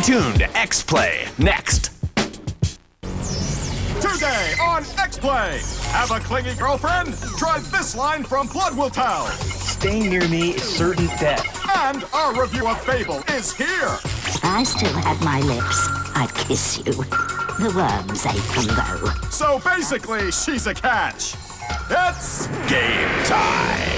tuned to X-Play next. Today on X-Play, have a clingy girlfriend? Try this line from Blood Will Tell. Staying near me is certain death. And our review of Fable is here. If I still had my lips, I'd kiss you. The worms ate them though. So basically, she's a catch. It's Game time.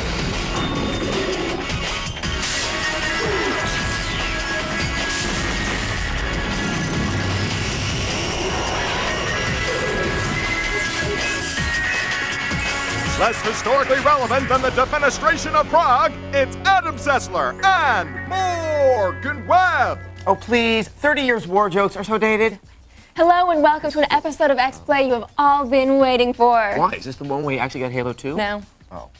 less historically relevant than the defenestration of Prague. It's Adam Sessler and Morgan Webb. Oh, please. 30 years war jokes are so dated. Hello and welcome to an episode of X-Play you have all been waiting for. Why? Is this the one where you actually got Halo 2? No. Oh.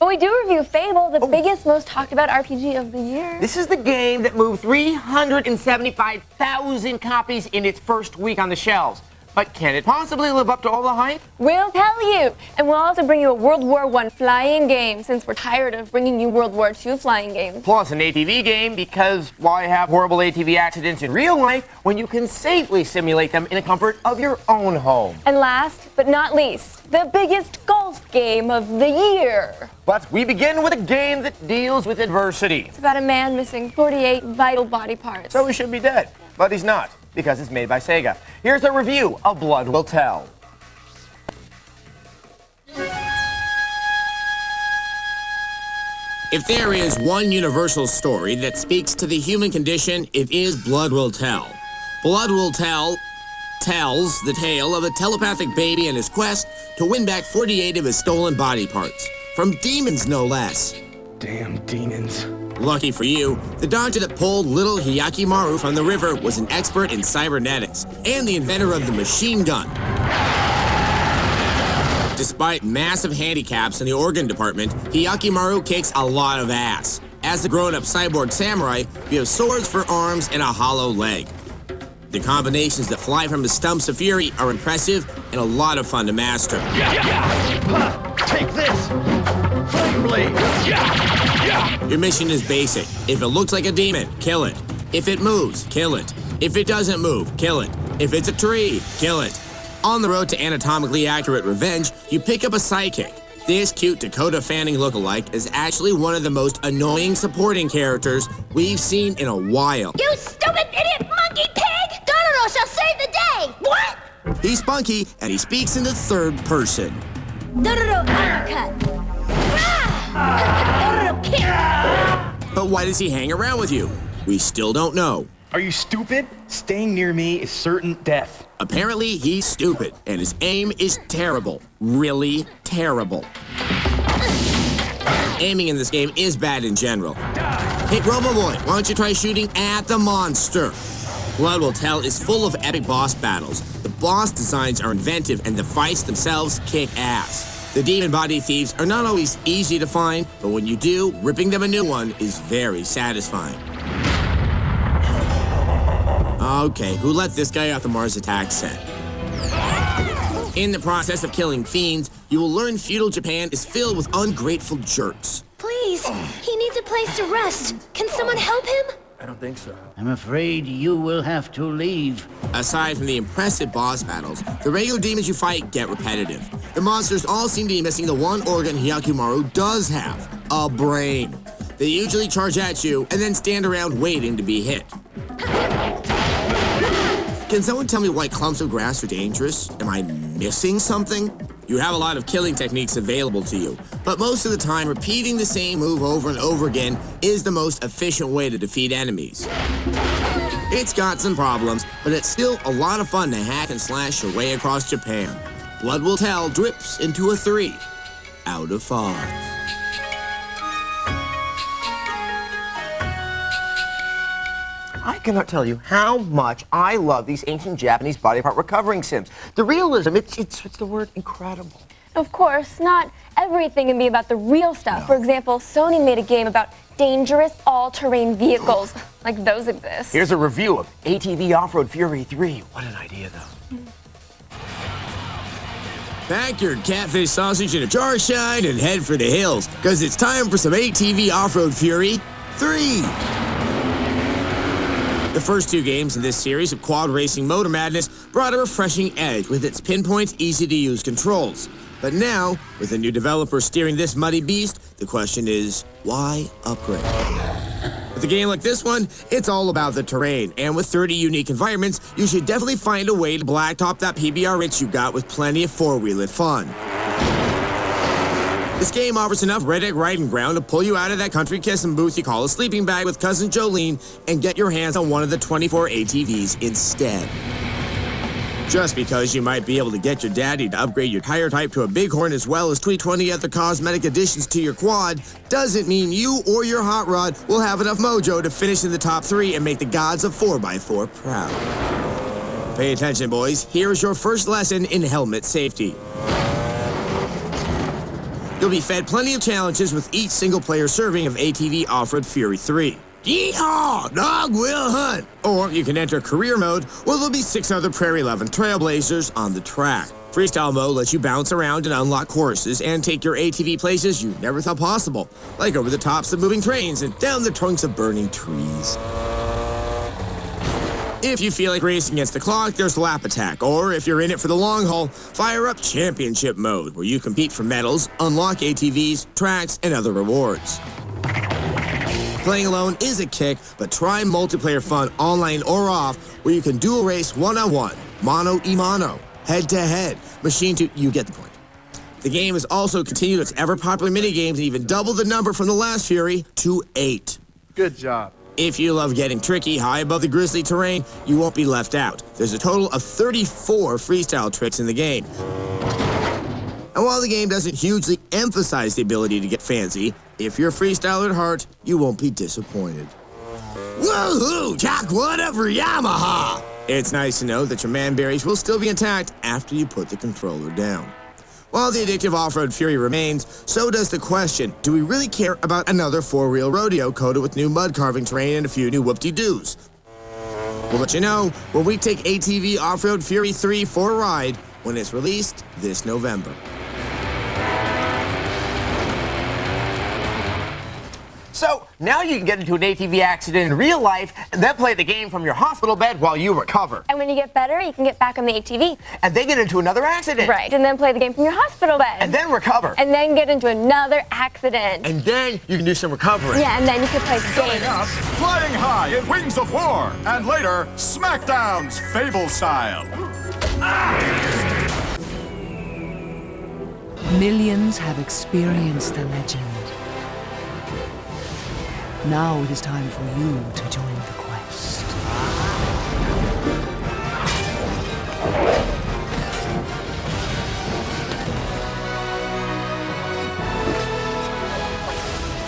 But we do review Fable, the biggest, most talked about RPG of the year. This is the game that moved 375,000 copies in its first week on the shelves. But can it possibly live up to all the hype? We'll tell you. And we'll also bring you a World War I flying game, since we're tired of bringing you World War II flying games. Plus an ATV game, because why have horrible ATV accidents in real life when you can safely simulate them in the comfort of your own home? And last but not least, the biggest golf game of the year. But we begin with a game that deals with adversity. It's about a man missing 48 vital body parts. So he should be dead, but he's not, because it's made by Sega. Here's a review of Blood Will Tell. If there is one universal story that speaks to the human condition, it is Blood Will Tell. Blood Will Tell tells the tale of a telepathic baby and his quest to win back 48 of his stolen body parts. From demons, no less. Damn demons. Lucky for you, the doctor that pulled little Hyakimaru from the river was an expert in cybernetics and the inventor of the machine gun. Despite massive handicaps in the organ department, Hyakimaru kicks a lot of ass. As the grown-up cyborg samurai, you have swords for arms and a hollow leg. The combinations that fly from his stumps of fury are impressive and a lot of fun to master. Take this! Flame blade! Your mission is basic. If it looks like a demon, kill it. If it moves, kill it. If it doesn't move, kill it. If it's a tree, kill it. On the road to anatomically accurate revenge, you pick up a sidekick. This cute Dakota Fanning lookalike is actually one of the most annoying supporting characters we've seen in a while. You stupid idiot monkey pig! Dororo shall save the day! What? He's spunky, and he speaks in the third person. Dororo uppercut! Dororo kick! But why does he hang around with you? We still don't know. Are you stupid? Staying near me is certain death. Apparently, he's stupid, and his aim is terrible. Really terrible. Aiming in this game is bad in general. Hey, Roboboy, why don't you try shooting at the monster? Blood Will Tell is full of epic boss battles. The boss designs are inventive, and the fights themselves kick ass. The demon body thieves are not always easy to find, but when you do, ripping them a new one is very satisfying. Okay, who let this guy off the Mars Attack set? In the process of killing fiends, you will learn feudal Japan is filled with ungrateful jerks. Please, he needs a place to rest. Can someone help him? I don't think so. I'm afraid you will have to leave. Aside from the impressive boss battles, the regular demons you fight get repetitive. The monsters all seem to be missing the one organ Hyakimaru does have, a brain. They usually charge at you and then stand around waiting to be hit. Can someone tell me why clumps of grass are dangerous? Am I missing something? You have a lot of killing techniques available to you, but most of the time, repeating the same move over and over again is the most efficient way to defeat enemies. It's got some problems, but it's still a lot of fun to hack and slash your way across Japan. Blood Will Tell drips into a 3 out of 5. I cannot tell you how much I love these ancient Japanese body part recovering sims. The realism, it's the word, incredible. Of course, not everything can be about the real stuff. No. For example, Sony made a game about dangerous all-terrain vehicles. Like those exist. Here's a review of ATV Offroad Fury 3. What an idea, though. Pack your catfish sausage in a jar shine and head for the hills, because it's time for some ATV Offroad Fury 3. The first 2 games in this series of quad racing Motor Madness brought a refreshing edge with its pinpoint, easy-to-use controls. But now, with a new developer steering this muddy beast, the question is, why upgrade? With a game like this one, it's all about the terrain, and with 30 unique environments, you should definitely find a way to blacktop that PBR itch you got with plenty of four-wheeling fun. This game offers enough redneck riding ground to pull you out of that country kissing booth you call a sleeping bag with Cousin Jolene and get your hands on one of the 24 ATVs instead. Just because you might be able to get your daddy to upgrade your tire type to a Bighorn as well as tweak 20 other cosmetic additions to your quad doesn't mean you or your hot rod will have enough mojo to finish in the top 3 and make the gods of 4x4 proud. Pay attention, boys. Here's your first lesson in helmet safety. You'll be fed plenty of challenges with each single-player serving of ATV Offroad Fury 3. Yeehaw! Dog will hunt! Or you can enter career mode, where there'll be 6 other Prairie 11 Trailblazers on the track. Freestyle mode lets you bounce around and unlock courses and take your ATV places you never thought possible, like over the tops of moving trains and down the trunks of burning trees. If you feel like racing against the clock, there's Lap Attack, or if you're in it for the long haul, fire up Championship Mode, where you compete for medals, unlock ATVs, tracks, and other rewards. Playing alone is a kick, but try multiplayer fun online or off, where you can dual race one-on-one, mono-e-mono, head-to-head, machine to... You get the point. The game has also continued its ever-popular minigames and even doubled the number from the last Fury to 8. Good job. If you love getting tricky high above the grizzly terrain, you won't be left out. There's a total of 34 freestyle tricks in the game. And while the game doesn't hugely emphasize the ability to get fancy, if you're a freestyler at heart, you won't be disappointed. Woohoo! Jack one up for Yamaha! It's nice to know that your man-berries will still be intact after you put the controller down. While the addictive Offroad Fury remains, so does the question, do we really care about another four-wheel rodeo coated with new mud carving terrain and a few new whoop-de-doos? We'll let you know when we take ATV Offroad Fury 3 for a ride when it's released this November. So, now you can get into an ATV accident in real life and then play the game from your hospital bed while you recover. And when you get better, you can get back on the ATV. And then get into another accident. Right, and then play the game from your hospital bed. And then recover. And then get into another accident. And then you can do some recovery. Yeah, and then you can play Coming games. up, Flying High in Wings of War, and later, SmackDown's Fable style. Millions have experienced the legend. Now it is time for you to join the quest.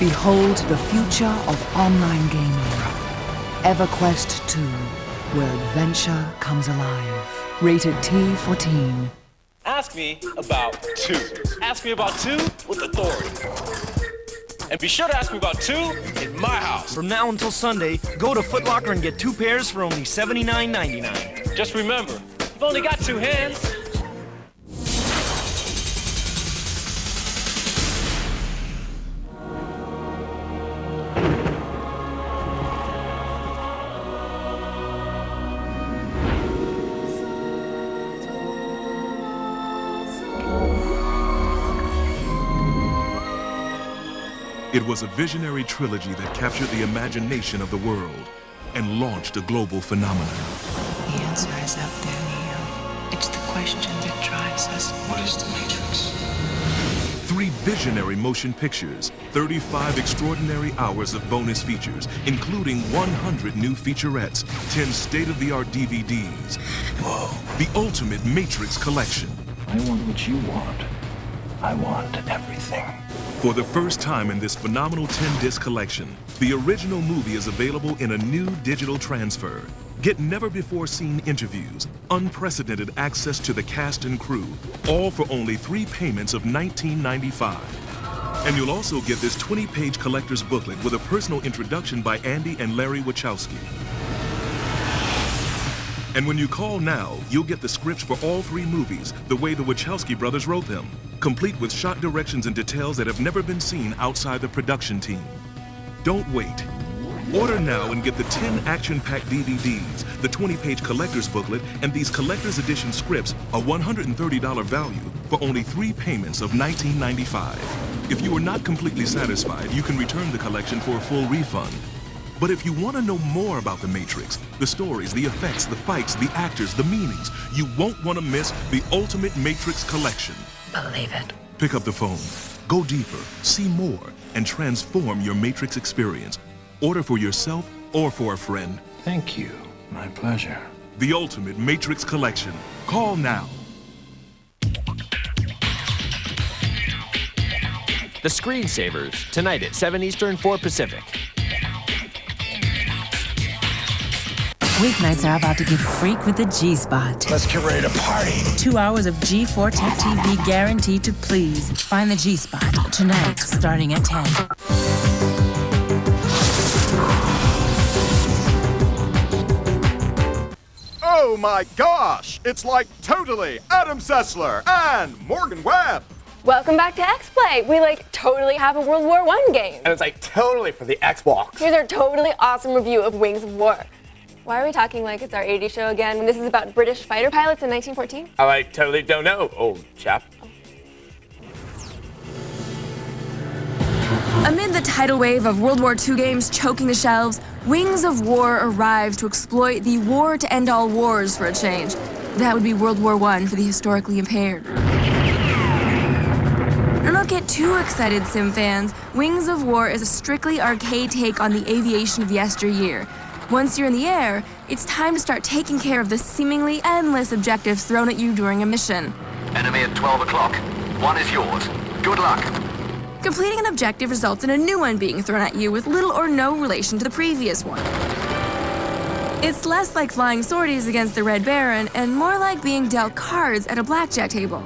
Behold the future of online gaming. EverQuest 2, where adventure comes alive. Rated T for Teen. Ask me about 2. Ask me about 2 with authority. And be sure to ask me about 2 in my house. From now until Sunday, go to Foot Locker and get 2 pairs for only $79.99. Just remember, you've only got 2 hands. It was a visionary trilogy that captured the imagination of the world and launched a global phenomenon. The answer is up there, Neo. It's the question that drives us. What is the Matrix? 3 visionary motion pictures, 35 extraordinary hours of bonus features, including 100 new featurettes, 10 state-of-the-art DVDs. Whoa. The ultimate Matrix collection. I want what you want. I want everything. For the first time in this phenomenal 10-disc collection, the original movie is available in a new digital transfer. Get never-before-seen interviews, unprecedented access to the cast and crew, all for only 3 payments of $19.95. And you'll also get this 20-page collector's booklet with a personal introduction by Andy and Larry Wachowski. And when you call now, you'll get the scripts for all 3 movies, the way the Wachowski brothers wrote them, complete with shot directions and details that have never been seen outside the production team. Don't wait. Order now and get the 10 action-packed DVDs, the 20-page collector's booklet, and these collector's edition scripts, a $130 value, for only 3 payments of $19.95. If you are not completely satisfied, you can return the collection for a full refund. But if you want to know more about The Matrix, the stories, the effects, the fights, the actors, the meanings, you won't want to miss the Ultimate Matrix Collection. Believe it. Pick up the phone, go deeper, see more, and transform your Matrix experience. Order for yourself or for a friend. Thank you. My pleasure. The Ultimate Matrix Collection. Call now. The Screensavers, tonight at 7 Eastern, 4 Pacific. Weeknights are about to get freak with the G-Spot. Let's get ready to party. 2 hours of G4 Tech TV guaranteed to please. Find the G-Spot tonight, starting at 10. Oh my gosh! It's like totally Adam Sessler and Morgan Webb. Welcome back to X-Play. We totally have a World War I game. And it's totally for the Xbox. Here's our totally awesome review of Wings of War. Why are we talking like it's our 80s show again when this is about British fighter pilots in 1914? I totally don't know, old chap. Amid the tidal wave of World War II games choking the shelves, Wings of War arrives to exploit the war to end all wars for a change. That would be World War I for the historically impaired. Now, don't get too excited, sim fans. Wings of War is a strictly arcade take on the aviation of yesteryear. Once you're in the air, it's time to start taking care of the seemingly endless objectives thrown at you during a mission. Enemy at 12 o'clock. One is yours. Good luck. Completing an objective results in a new one being thrown at you with little or no relation to the previous one. It's less like flying sorties against the Red Baron and more like being dealt cards at a blackjack table.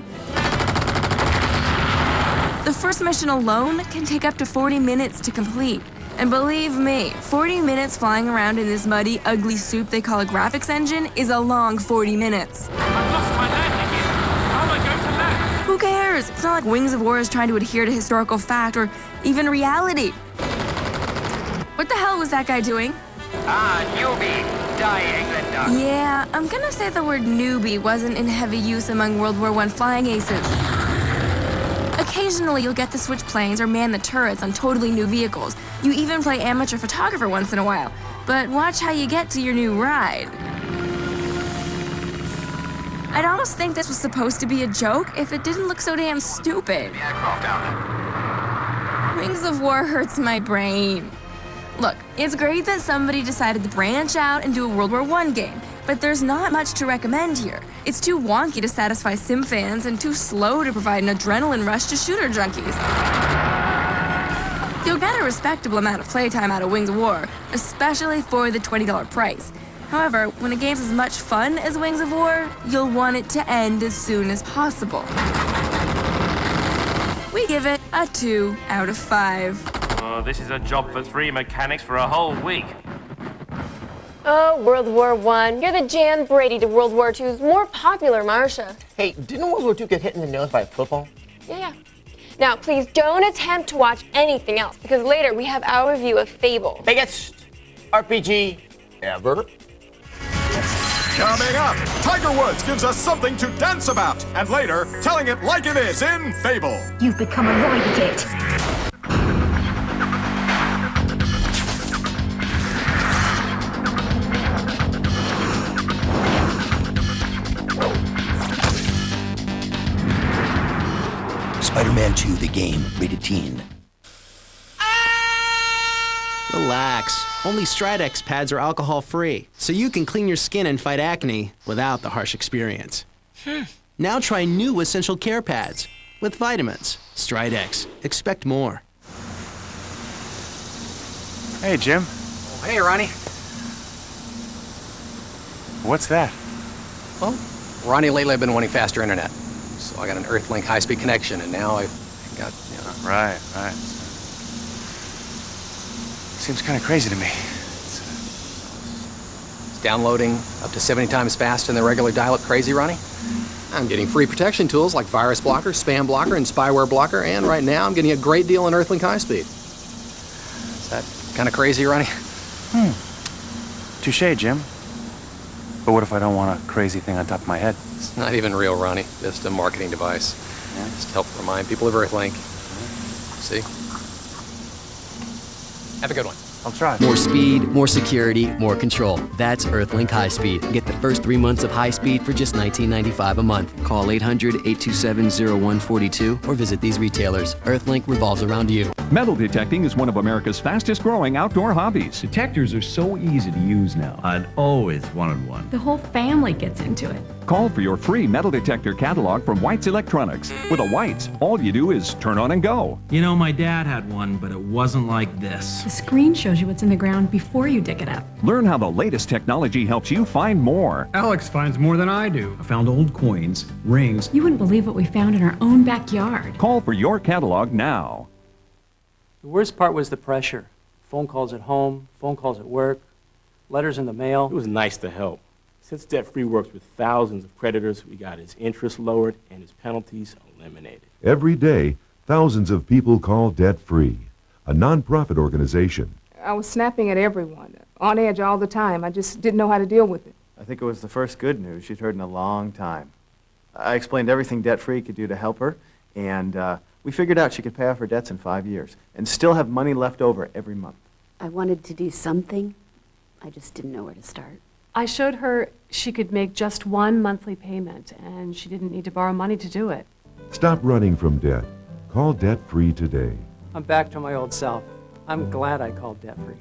The first mission alone can take up to 40 minutes to complete. And believe me, 40 minutes flying around in this muddy, ugly soup they call a graphics engine is a long 40 minutes. I've lost my landing gear. How am I going to land? Who cares? It's not like Wings of War is trying to adhere to historical fact or even reality. What the hell was that guy doing? Newbie. Die, Englander. Yeah, I'm gonna say the word newbie wasn't in heavy use among World War I flying aces. Occasionally, you'll get to switch planes or man the turrets on totally new vehicles. You even play amateur photographer once in a while. But watch how you get to your new ride. I'd almost think this was supposed to be a joke if it didn't look so damn stupid. Wings of War hurts my brain. Look, it's great that somebody decided to branch out and do a World War I game, but there's not much to recommend here. It's too wonky to satisfy sim fans and too slow to provide an adrenaline rush to shooter junkies. You'll get a respectable amount of playtime out of Wings of War, especially for the $20 price. However, when a game's as much fun as Wings of War, you'll want it to end as soon as possible. We give it a 2 out of 5. Oh, this is a job for 3 mechanics for a whole week. Oh, World War I. You're the Jan Brady to World War II's more popular Marcia. Hey, didn't World War II get hit in the nose by a football? Yeah. Now, please don't attempt to watch anything else, because later we have our review of Fable. Biggest RPG ever. Coming up, Tiger Woods gives us something to dance about, and later, telling it like it is in Fable. You've become a riot. Spider-Man 2, the game, rated teen. Relax. Only Stridex pads are alcohol-free, so you can clean your skin and fight acne without the harsh experience. Now try new Essential Care pads with vitamins. Stridex. Expect more. Hey, Jim. Hey, Ronnie. What's that? Well, Ronnie, lately I've been wanting faster internet. So I got an Earthlink high-speed connection, and now I've got, Right. Seems kind of crazy to me. It's downloading up to 70 times faster than the regular dial-up crazy, Ronnie. I'm getting free protection tools like virus blocker, spam blocker, and spyware blocker, and right now I'm getting a great deal on Earthlink high-speed. Is that kind of crazy, Ronnie? Touche, Jim. But what if I don't want a crazy thing on top of my head? It's not even real, Ronnie. Just a marketing device. Yeah. Just to help remind people of Earthlink. See? Have a good one. I'll try. More speed, more security, more control. That's Earthlink High Speed. Get the first 3 months of high speed for just $19.95 a month. Call 800-827-0142 or visit these retailers. Earthlink revolves around you. Metal detecting is one of America's fastest growing outdoor hobbies. Detectors are so easy to use now. I'd always wanted one. The whole family gets into it. Call for your free metal detector catalog from White's Electronics. With a White's, all you do is turn on and go. You know, my dad had one, but it wasn't like this. The screen shows you what's in the ground before you dig it up. Learn how the latest technology helps you find more. Alex finds more than I do. I found old coins, rings. You wouldn't believe what we found in our own backyard. Call for your catalog now. The worst part was the pressure. Phone calls at home, phone calls at work, letters in the mail. It was nice to help. Since Debt Free works with thousands of creditors, we got his interest lowered and his penalties eliminated. Every day, thousands of people call Debt Free, a non-profit organization. I was snapping at everyone, on edge all the time. I just didn't know how to deal with it. I think it was the first good news she'd heard in a long time. I explained everything Debt Free could do to help her, and we figured out she could pay off her debts in 5 years and still have money left over every month. I wanted to do something. I just didn't know where to start. I showed her she could make just one monthly payment, and she didn't need to borrow money to do it. Stop running from debt. Call Debt Free today. I'm back to my old self. I'm glad I called Debt Free.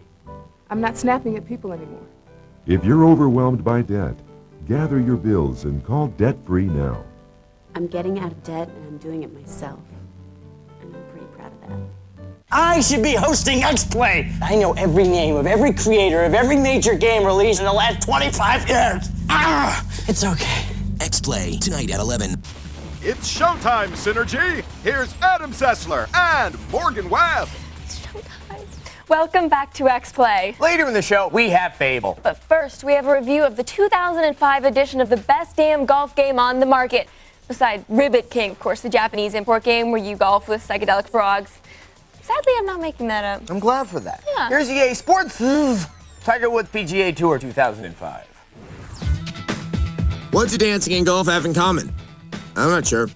I'm not snapping at people anymore. If you're overwhelmed by debt, gather your bills and call Debt Free now. I'm getting out of debt, and I'm doing it myself. And I'm pretty proud of that. I should be hosting X-Play. I know every name of every creator of every major game release in the last 25 years. It's okay. X-Play, tonight at 11. It's showtime, Synergy. Here's Adam Sessler and Morgan Webb. Welcome back to X-Play. Later in the show, we have Fable. But first, we have a review of the 2005 edition of the best damn golf game on the market. Besides Ribbit King, of course, the Japanese import game where you golf with psychedelic frogs. Sadly, I'm not making that up. I'm glad for that. Yeah. Here's EA Sports Tiger Woods PGA Tour 2005. What do dancing and golf have in common? I'm not sure.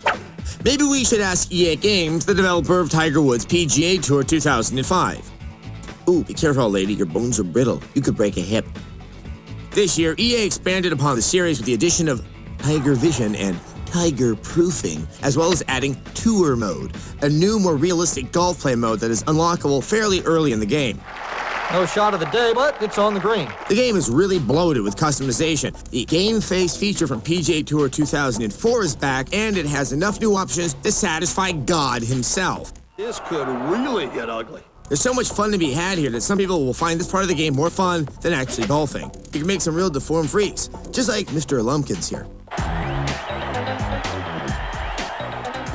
Maybe we should ask EA Games, the developer of Tiger Woods PGA Tour 2005. Ooh, be careful, lady. Your bones are brittle. You could break a hip. This year, EA expanded upon the series with the addition of Tiger Vision and Tiger Proofing, as well as adding Tour Mode, a new, more realistic golf play mode that is unlockable fairly early in the game. No shot of the day, but it's on the green. The game is really bloated with customization. The Game Face feature from PGA Tour 2004 is back, and it has enough new options to satisfy God himself. This could really get ugly. There's so much fun to be had here that some people will find this part of the game more fun than actually golfing. You can make some real deformed freaks, just like Mr. Lumpkins here.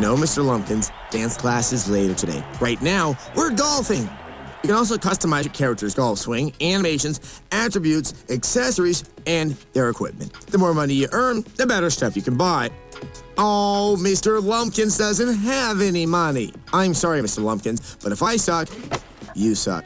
No, Mr. Lumpkins, dance class is later today. Right now, we're golfing. You can also customize your character's golf swing, animations, attributes, accessories, and their equipment. The more money you earn, the better stuff you can buy. Oh, Mr. Lumpkins doesn't have any money. I'm sorry, Mr. Lumpkins, but if I suck, you suck.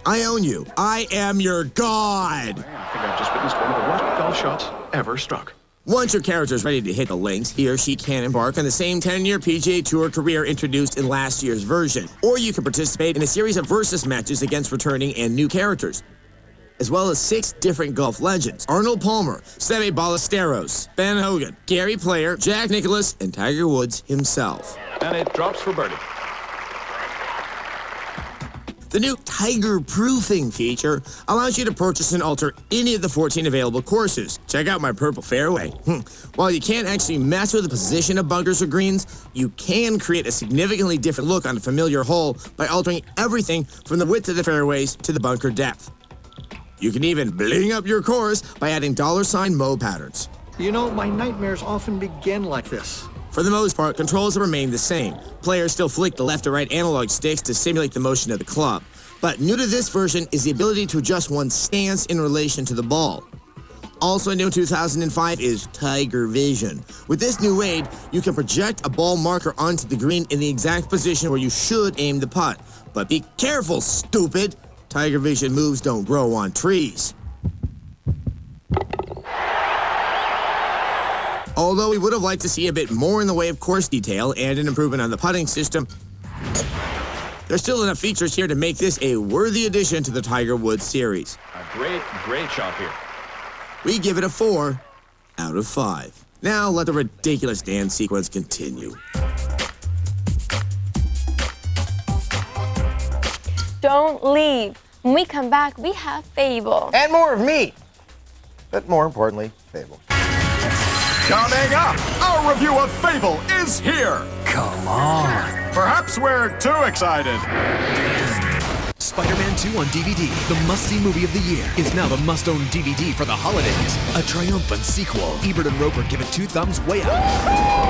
I own you. I am your god. I think I've just witnessed one of the worst golf shots ever struck. Once your character is ready to hit the links, he or she can embark on the same 10-year PGA Tour career introduced in last year's version. Or you can participate in a series of versus matches against returning and new characters, as well as 6 different golf legends: Arnold Palmer, Seve Ballesteros, Ben Hogan, Gary Player, Jack Nicklaus, and Tiger Woods himself. And it drops for birdie. The new Tiger Proofing feature allows you to purchase and alter any of the 14 available courses. Check out my purple fairway. While you can't actually mess with the position of bunkers or greens, you can create a significantly different look on a familiar hole by altering everything from the width of the fairways to the bunker depth. You can even bling up your course by adding $ mow patterns. You know, my nightmares often begin like this. For the most part, controls have remained the same. Players still flick the left or right analog sticks to simulate the motion of the club. But new to this version is the ability to adjust one's stance in relation to the ball. Also new in 2005 is Tiger Vision. With this new aid, you can project a ball marker onto the green in the exact position where you should aim the putt. But be careful, stupid! Tiger Vision moves don't grow on trees. Although we would have liked to see a bit more in the way of course detail and an improvement on the putting system, there's still enough features here to make this a worthy addition to the Tiger Woods series. A great shot here. We give it a 4 out of 5. Now let the ridiculous dance sequence continue. Don't leave. When we come back, we have Fable. And more of me. But more importantly, Fable. Coming up, our review of Fable is here. Come on. Perhaps we're too excited. Spider-Man 2 on DVD, the must-see movie of the year, is now the must-own DVD for the holidays. A triumphant sequel. Ebert and Roper give it 2 thumbs way up.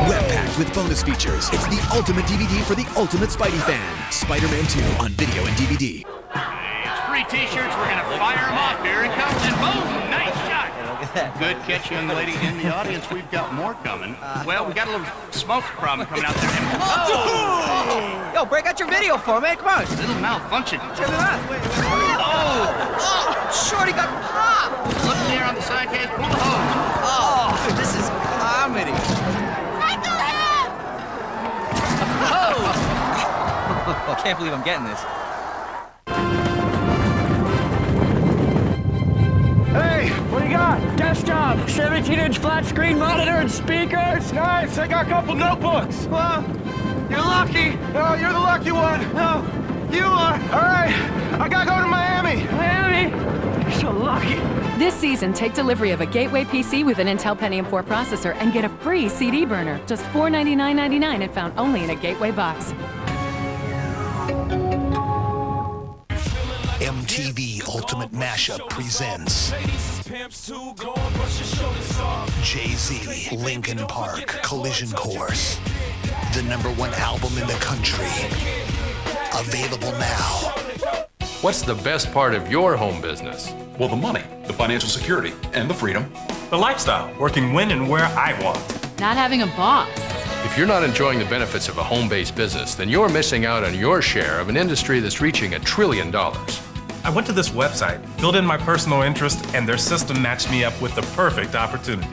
Web-packed with bonus features. It's the ultimate DVD for the ultimate Spidey fan. Spider-Man 2 on video and DVD. It's free T-shirts. We're gonna fire them off. Here it comes, and boom! Nice shot. Good catch, young lady. In the audience, we've got more coming. Well, we got a little smoke problem coming out there. Oh! Yo, break out your video for me. Come on. Little malfunction. Turn it on. Oh, Shorty got popped. Look there on the side case. Pull the hose. Oh, dude, this is comedy. Oh! I can't believe I'm getting this. Hey, what do you got? Desktop, 17-inch flat screen monitor and speakers. Nice, I got a couple notebooks. Well, you're lucky. No, you're the lucky one. No, you are. All right, I gotta go to Miami. Miami? You're so lucky. This season, take delivery of a Gateway PC with an Intel Pentium 4 processor and get a free CD burner. Just $499.99 and found only in a Gateway box. MTV Ultimate Mashup presents Jay-Z, Linkin Park, Collision Course. The #1 album in the country. Available now. What's the best part of your home business? Well, the money, the financial security, and the freedom. The lifestyle, working when and where I want. Not having a boss. If you're not enjoying the benefits of a home-based business, then you're missing out on your share of an industry that's reaching $1 trillion. I went to this website, filled in my personal interest, and their system matched me up with the perfect opportunity.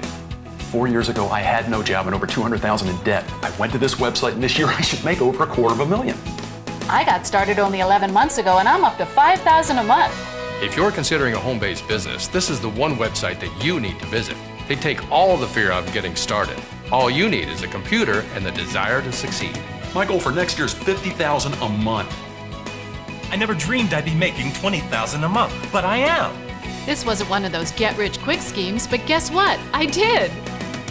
4 years ago, I had no job and over $200,000 in debt. I went to this website, and this year I should make over $250,000. I got started only 11 months ago, and I'm up to $5,000 a month. If you're considering a home-based business, this is the one website that you need to visit. They take all the fear out of getting started. All you need is a computer and the desire to succeed. My goal for next year is $50,000 a month. I never dreamed I'd be making $20,000 a month, but I am. This wasn't one of those get-rich-quick schemes, but guess what? I did.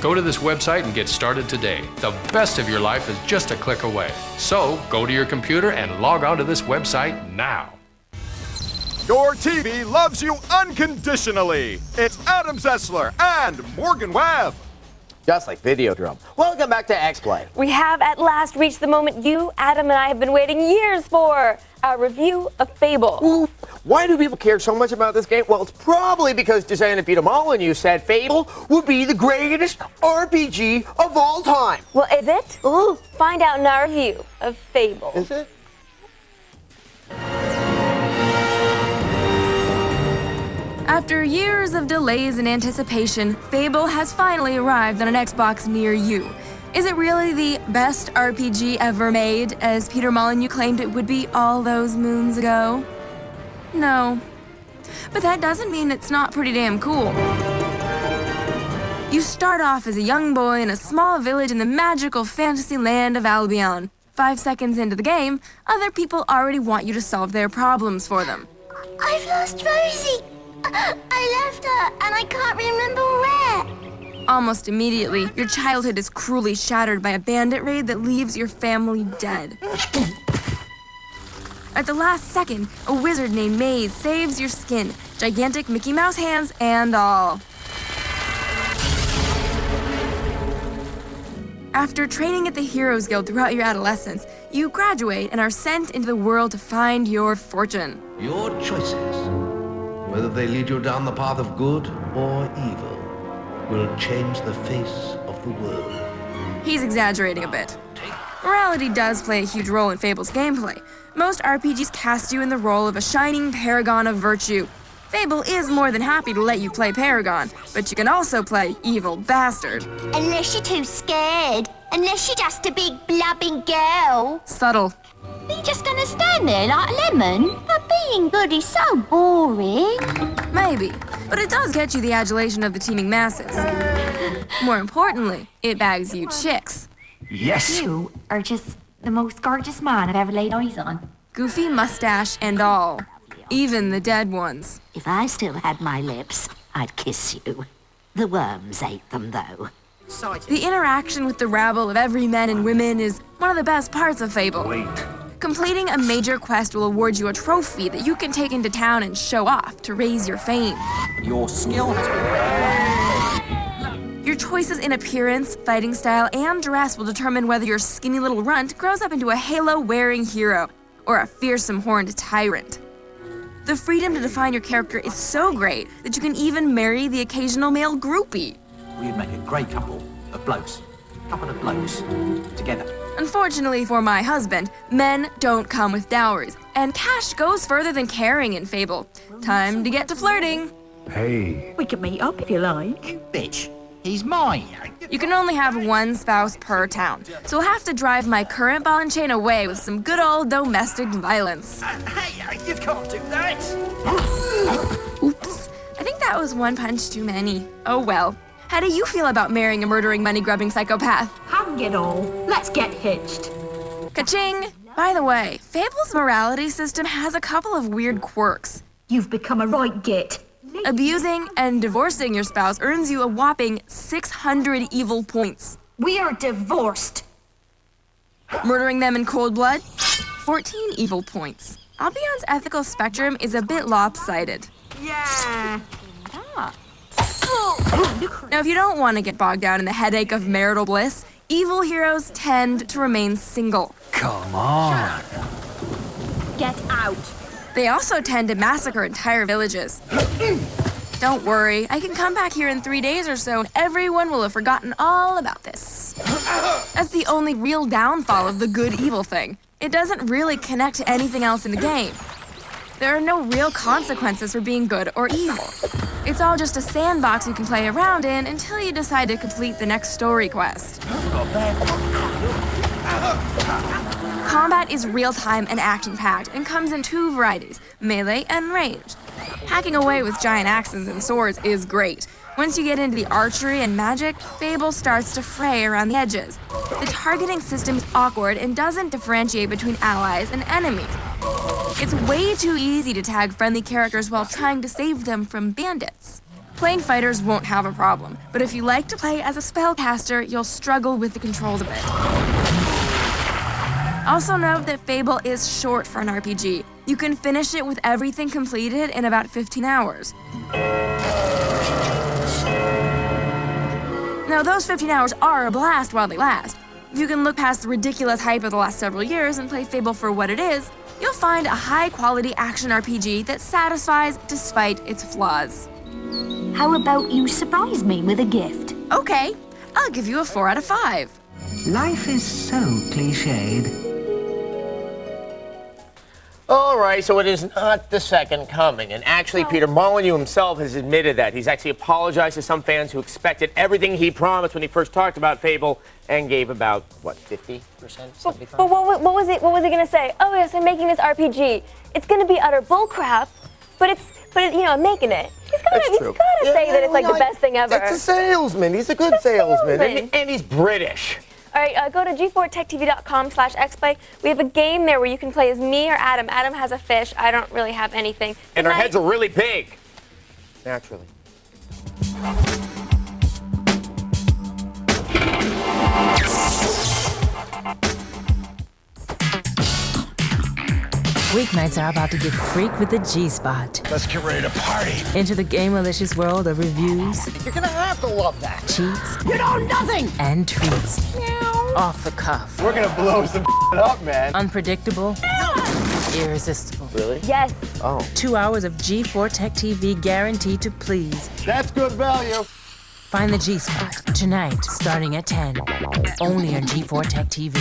Go to this website and get started today. The best of your life is just a click away. So go to your computer and log on to this website now. Your TV loves you unconditionally. It's Adam Sessler and Morgan Webb. Just like Videodrome. Welcome back to X-Play. We have at last reached the moment you, Adam, and I have been waiting years for. Our review of Fable. Ooh, why do people care so much about this game? Well, it's probably because designer Peter Molyneux said Fable would be the greatest RPG of all time. Well, is it? Ooh. Find out in our review of Fable. Is it? After years of delays and anticipation, Fable has finally arrived on an Xbox near you. Is it really the best RPG ever made, as Peter Molyneux claimed it would be all those moons ago? No. But that doesn't mean it's not pretty damn cool. You start off as a young boy in a small village in the magical fantasy land of Albion. 5 seconds into the game, other people already want you to solve their problems for them. I've lost Rosie. I left her, and I can't remember where. Almost immediately, your childhood is cruelly shattered by a bandit raid that leaves your family dead. At the last second, a wizard named Maze saves your skin, gigantic Mickey Mouse hands and all. After training at the Heroes Guild throughout your adolescence, you graduate and are sent into the world to find your fortune. Your choices, whether they lead you down the path of good or evil, will change the face of the world. He's exaggerating a bit. Morality does play a huge role in Fable's gameplay. Most RPGs cast you in the role of a shining paragon of virtue. Fable is more than happy to let you play Paragon, but you can also play Evil Bastard. Unless you're too scared. Unless you're just a big blubbing girl. Subtle. Are you just gonna stand there like a lemon? But being good is so boring. Maybe, but it does get you the adulation of the teeming masses. More importantly, it bags you chicks. Yes! You are just the most gorgeous man I've ever laid eyes on. Goofy mustache and all. Even the dead ones. If I still had my lips, I'd kiss you. The worms ate them, though. The interaction with the rabble of every men and women is one of the best parts of Fable. Completing a major quest will award you a trophy that you can take into town and show off to raise your fame. Your skill has been... Your choices in appearance, fighting style, and dress will determine whether your skinny little runt grows up into a halo-wearing hero or a fearsome horned tyrant. The freedom to define your character is so great that you can even marry the occasional male groupie. We'd make a great couple of blokes. Couple of blokes. Together. Unfortunately for my husband, men don't come with dowries, and cash goes further than caring in Fable. Time to get to flirting. Hey. We can meet up if you like. You bitch. He's mine. You can only have one spouse per town, so I'll have to drive my current ball and chain away with some good old domestic violence. Hey, you can't do that! Oops. I think that was one punch too many. Oh well. How do you feel about marrying a murdering, money-grubbing psychopath? Hang it all. Let's get hitched. Ka-ching! By the way, Fable's morality system has a couple of weird quirks. You've become a right git. Abusing and divorcing your spouse earns you a whopping 600 evil points. We are divorced. Murdering them in cold blood? 14 evil points. Albion's ethical spectrum is a bit lopsided. Yeah. Now, if you don't want to get bogged down in the headache of marital bliss, evil heroes tend to remain single. Come on. Get out. They also tend to massacre entire villages. Don't worry, I can come back here in 3 days or so and everyone will have forgotten all about this. That's the only real downfall of the good-evil thing. It doesn't really connect to anything else in the game. There are no real consequences for being good or evil. It's all just a sandbox you can play around in until you decide to complete the next story quest. Combat is real-time and action-packed and comes in two varieties, melee and ranged. Hacking away with giant axes and swords is great. Once you get into the archery and magic, Fable starts to fray around the edges. The targeting system is awkward and doesn't differentiate between allies and enemies. It's way too easy to tag friendly characters while trying to save them from bandits. Playing fighters won't have a problem, but if you like to play as a spellcaster, you'll struggle with the controls a bit. Also note that Fable is short for an RPG. You can finish it with everything completed in about 15 hours. Now, those 15 hours are a blast while they last. If you can look past the ridiculous hype of the last several years and play Fable for what it is, you'll find a high-quality action RPG that satisfies despite its flaws. How about you surprise me with a gift? Okay, I'll give you a 4 out of 5. Life is so cliched. All right, so it is not the second coming. And actually, Peter Molyneux himself has admitted that. He's actually apologized to some fans who expected everything he promised when he first talked about Fable and gave about, what, 50%? 75%? But what was it going to say? Oh, yes, I'm making this RPG. It's going to be utter bullcrap, but I'm making it. He's got to say that it's like the best thing ever. It's a salesman. He's a good salesman. And he's British. All right, go to g4techtv.com/xplay. We have a game there where you can play as me or Adam. Adam has a fish. I don't really have anything. And our heads are really big. Naturally. Weeknights are about to get freak with the G-Spot. Let's get ready to party. Into the game-malicious world of reviews, You're gonna have to love that. cheats, You know nothing! and treats. Off the cuff. We're gonna blow some up, man. Unpredictable. Irresistible. Really? Yes. Oh. 2 hours of G4 Tech TV guaranteed to please. That's good value. Find the G-Spot tonight, starting at 10. Only on G4 Tech TV.